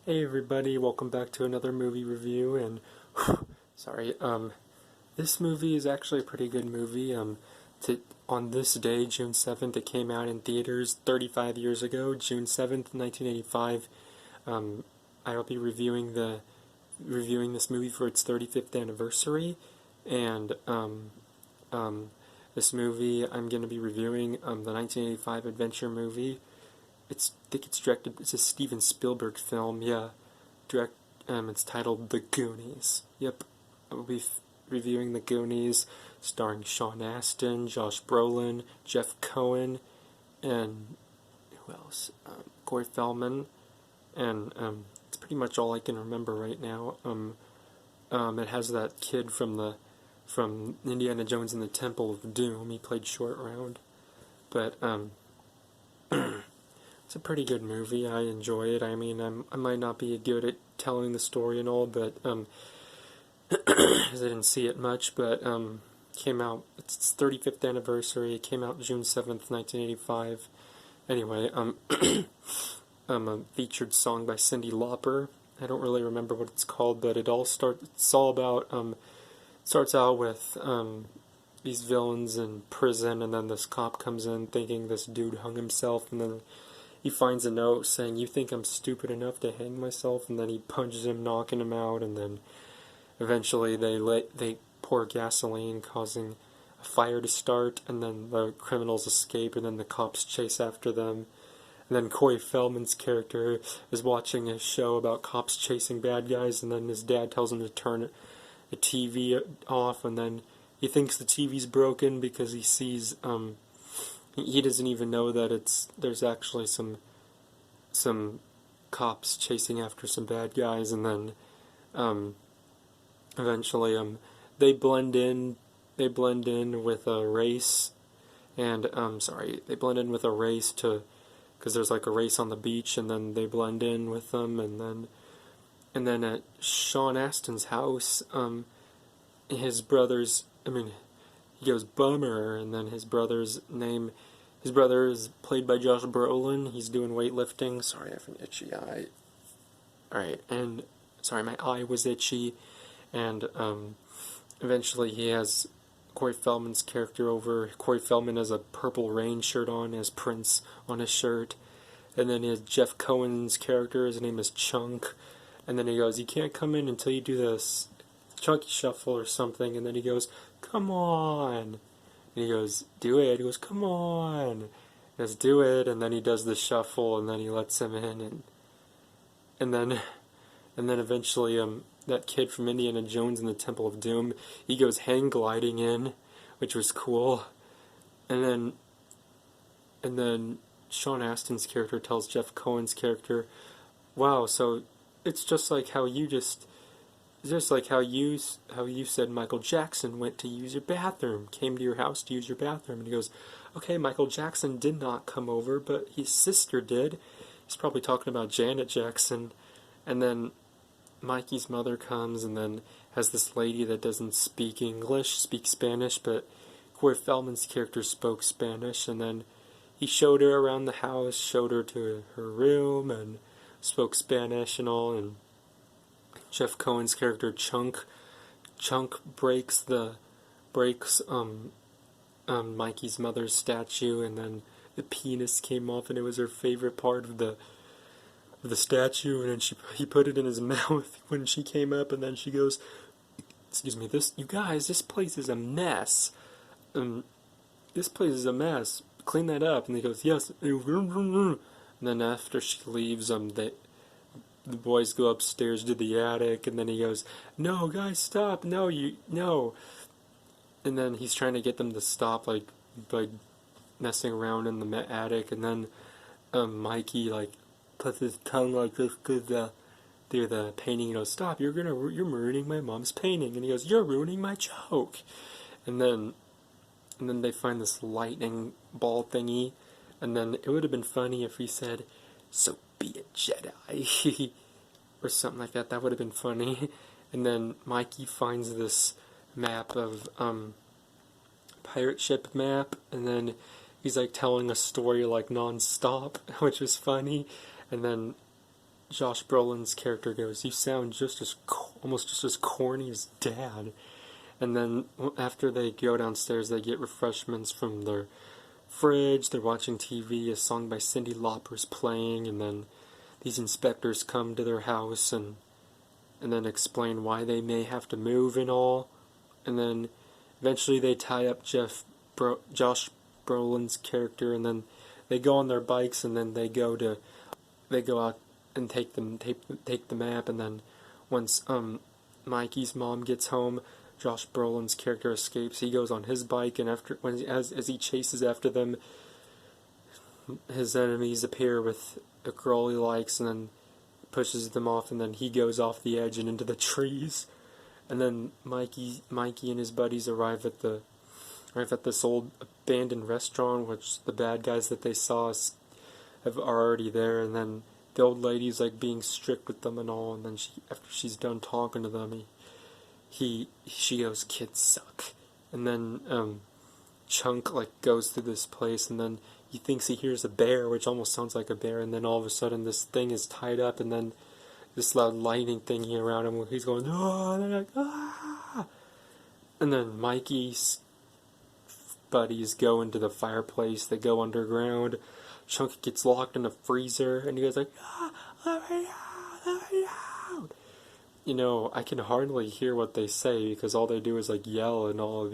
Hey everybody, welcome back to another movie review, and sorry, this movie is actually a pretty good movie. On this day, June 7th, it came out in theaters 35 years ago, June 7th, 1985. I'll be reviewing this movie for its 35th anniversary, and this movie I'm going to be reviewing the 1985 adventure movie. I think it's directed. It's a Steven Spielberg film. Yeah, it's titled The Goonies. Yep, I will be reviewing The Goonies, starring Sean Astin, Josh Brolin, Jeff Cohen, and who else? Corey Feldman, and it's pretty much all I can remember right now. It has that kid from Indiana Jones and the Temple of Doom. He played Short Round, but it's a pretty good movie. I enjoy it. I mean, I might not be good at telling the story and all, but because I didn't see it much, but came out. It's its 35th anniversary. It came out June 7th, 1985. Anyway, a featured song by Cyndi Lauper. I don't really remember what it's called, but it's all about starts out with these villains in prison, and then this cop comes in thinking this dude hung himself, and then he finds a note saying, "You think I'm stupid enough to hang myself?" And then he punches him, knocking him out, and then eventually they pour gasoline, causing a fire to start, and then the criminals escape, and then the cops chase after them. And then Corey Feldman's character is watching a show about cops chasing bad guys, and then his dad tells him to turn the TV off, and then he thinks the TV's broken because he sees he doesn't even know that there's actually some cops chasing after some bad guys, and then eventually they blend in with a race, and they blend in with a race because there's like a race on the beach, and then they blend in with them, and then at Sean Astin's house, his brother's, he goes bummer, and then his brother is played by Josh Brolin. He's doing weightlifting. Sorry, I have an itchy eye. Alright, and sorry, my eye was itchy, and eventually he has Corey Feldman's character over. Corey Feldman has a Purple Rain shirt on, has Prince on his shirt, and then he has Jeff Cohen's character, his name is Chunk, and then he goes, "You can't come in until you do this Chunky Shuffle or something," and then he goes, "Come on," and he goes, "Do it," he goes, "Come on," let's do it, and then he does the shuffle, and then he lets him in, and then eventually that kid from Indiana Jones and the Temple of Doom, he goes hang gliding in, which was cool, and then Sean Astin's character tells Jeff Cohen's character, "Wow, so it's just like how you said Michael Jackson went to use your bathroom, came to your house to use your bathroom." And he goes, "Okay, Michael Jackson did not come over, but his sister did." He's probably talking about Janet Jackson. And then Mikey's mother comes, and then has this lady that doesn't speak English, speaks Spanish, but Corey Feldman's character spoke Spanish, and then he showed her around the house, showed her to her room, and spoke Spanish and all, and Jeff Cohen's character Chunk breaks Mikey's mother's statue, and then the penis came off, and it was her favorite part of the statue, and then he put it in his mouth when she came up, and then she goes, "Excuse me, you guys, this place is a mess. This place is a mess. Clean that up." And he goes, "Yes." And then after she leaves, the boys go upstairs to the attic, and then he goes, "No, guys, stop! No, no!" And then he's trying to get them to stop, like messing around in the attic, and then Mikey puts his tongue like this through the painting. He goes, "Stop! You're ruining my mom's painting." And he goes, "You're ruining my joke." And then they find this lightning ball thingy, and then it would have been funny if he said, "So be a Jedi," or something like that. That would have been funny. And then Mikey finds this map of pirate ship map, and then he's like telling a story like non-stop, which was funny. And then Josh Brolin's character goes, "You sound almost just as corny as Dad." And then after they go downstairs, they get refreshments from their fridge. They're watching TV. A song by Cyndi Lauper's playing, and then these inspectors come to their house and then explain why they may have to move and all. And then eventually they tie up Josh Brolin's character, and then they go on their bikes, and then they go out and take the map. And then once Mikey's mom gets home, Josh Brolin's character escapes. He goes on his bike, and as he chases after them, his enemies appear with a girl he likes, and then pushes them off, and then he goes off the edge and into the trees. And then Mikey and his buddies arrive at this old abandoned restaurant, which the bad guys that they saw are already there. And then the old lady's like being strict with them and all. And then after she's done talking to them, she goes, "Kids suck." And then Chunk like goes through this place, and then he thinks he hears a bear, which almost sounds like a bear. And then all of a sudden, this thing is tied up, and then this loud lightning thingy around him. He's going, "Oh!" And they're like, "Ah!" And then Mikey's buddies go into the fireplace. They go underground. Chunk gets locked in a freezer, and he goes like, "Ah, let me out, let me out." You know, I can hardly hear what they say because all they do is like yell and all.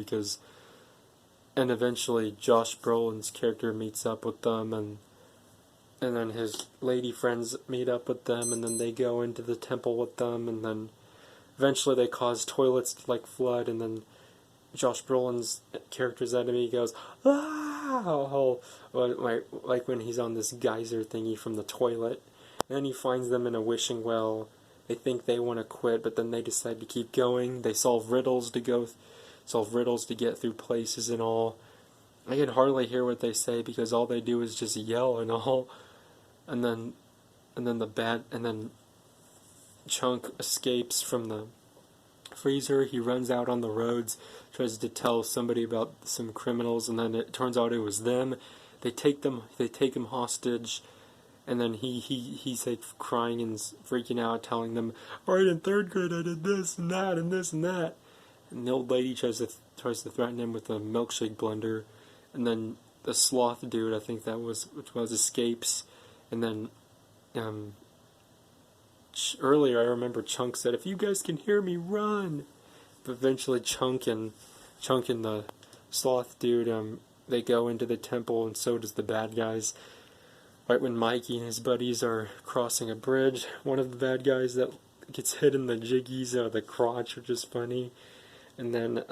And eventually Josh Brolin's character meets up with them, and then his lady friends meet up with them, and then they go into the temple with them, and then eventually they cause toilets to like flood, and then Josh Brolin's character's enemy goes, "Ah!" Like when he's on this geyser thingy from the toilet. And then he finds them in a wishing well. They think they want to quit, but then they decide to keep going. They solve riddles to get through places and all. I can hardly hear what they say because all they do is just yell and all. And then Chunk escapes from the freezer. He runs out on the roads, tries to tell somebody about some criminals, and then it turns out it was them. They take him hostage. And then he's like crying and freaking out, telling them, "Alright, in third grade I did this and that and this and that." And the old lady tries to threaten him with a milkshake blender. And then the sloth dude, I think which was escapes. And then earlier I remember Chunk said, "If you guys can hear me, run." But eventually Chunk and the sloth dude, they go into the temple, and so does the bad guys. Right when Mikey and his buddies are crossing a bridge, one of the bad guys that gets hit in the jiggies or the crotch, which is funny. And then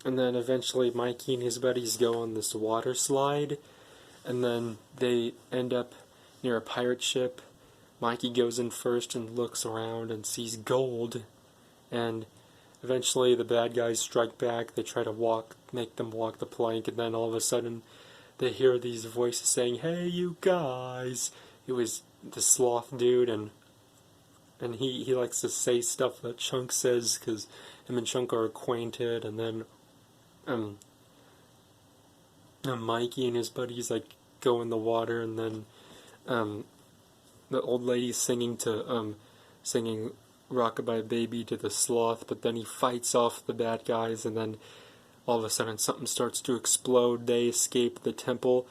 eventually Mikey and his buddies go on this water slide, and then they end up near a pirate ship. Mikey goes in first and looks around and sees gold, and eventually the bad guys strike back. They try to make them walk the plank, and then all of a sudden they hear these voices saying, "Hey, you guys." It was the sloth dude, and he likes to say stuff that Chunk says because him and Chunk are acquainted. And then Mikey and his buddies like go in the water, and then the old lady's singing "Rockabye Baby" to the sloth, but then he fights off the bad guys, and then all of a sudden something starts to explode. They escape the temple,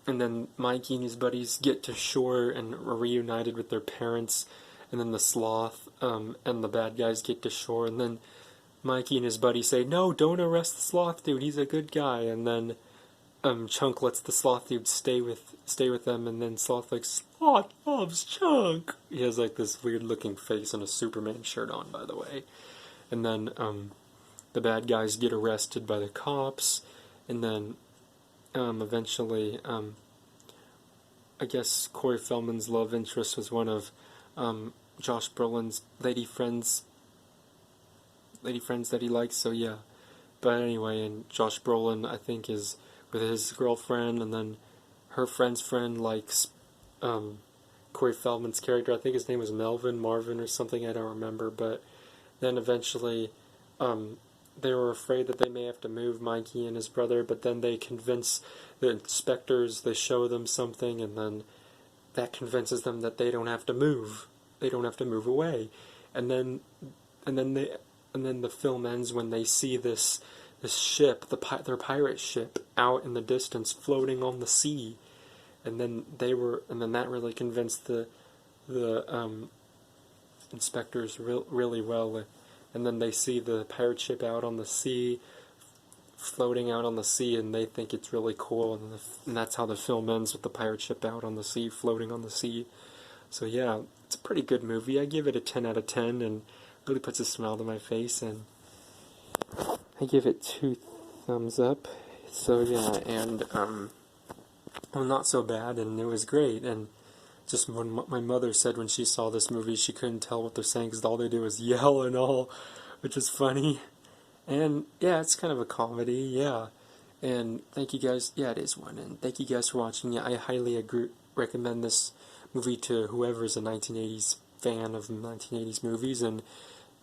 and then Mikey and his buddies get to shore and are reunited with their parents. And then the sloth and the bad guys get to shore, and then Mikey and his buddies say, "No, don't arrest the sloth dude, he's a good guy." And then Chunk lets the sloth dude stay with them, and then Sloth like, "Sloth loves Chunk." He has like this weird looking face and a Superman shirt on, by the way. And then the bad guys get arrested by the cops, and then eventually I guess Corey Feldman's love interest was one of Josh Brolin's lady friends that he likes, so yeah. But anyway, and Josh Brolin, I think, is with his girlfriend, and then her friend's friend likes Corey Feldman's character. I think his name was Marvin or something, I don't remember. But then eventually they were afraid that they may have to move Mikey and his brother, but then they convince the inspectors, they show them something, and then that convinces them that they don't have to move. They don't have to move away. And then the film ends when they see this ship, their pirate ship, out in the distance, floating on the sea. And then that really convinced the inspectors really well. And then they see the pirate ship out on the sea, floating out on the sea, and they think it's really cool. And that's how the film ends, with the pirate ship out on the sea, floating on the sea. So yeah, it's a pretty good movie. I give it a 10 out of 10, and really puts a smile to my face, and I give it 2 thumbs up. So yeah, and well, not so bad, and it was great. And just when my mother said when she saw this movie, she couldn't tell what they're saying because all they do is yell and all, which is funny. And yeah, it's kind of a comedy, yeah. And thank you guys. Yeah, it is one. And thank you guys for watching. Yeah, I highly recommend this movie to whoever's a 1980s fan of 1980s movies. And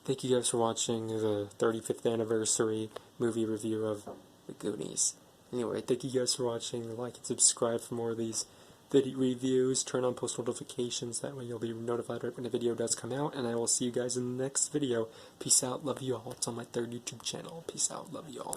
thank you guys for watching the 35th anniversary movie review of the Goonies. Anyway, thank you guys for watching. Like and subscribe for more of these video reviews. Turn on post notifications. That way you'll be notified right when a video does come out. And I will see you guys in the next video. Peace out. Love you all. It's on my 3rd YouTube channel. Peace out. Love you all.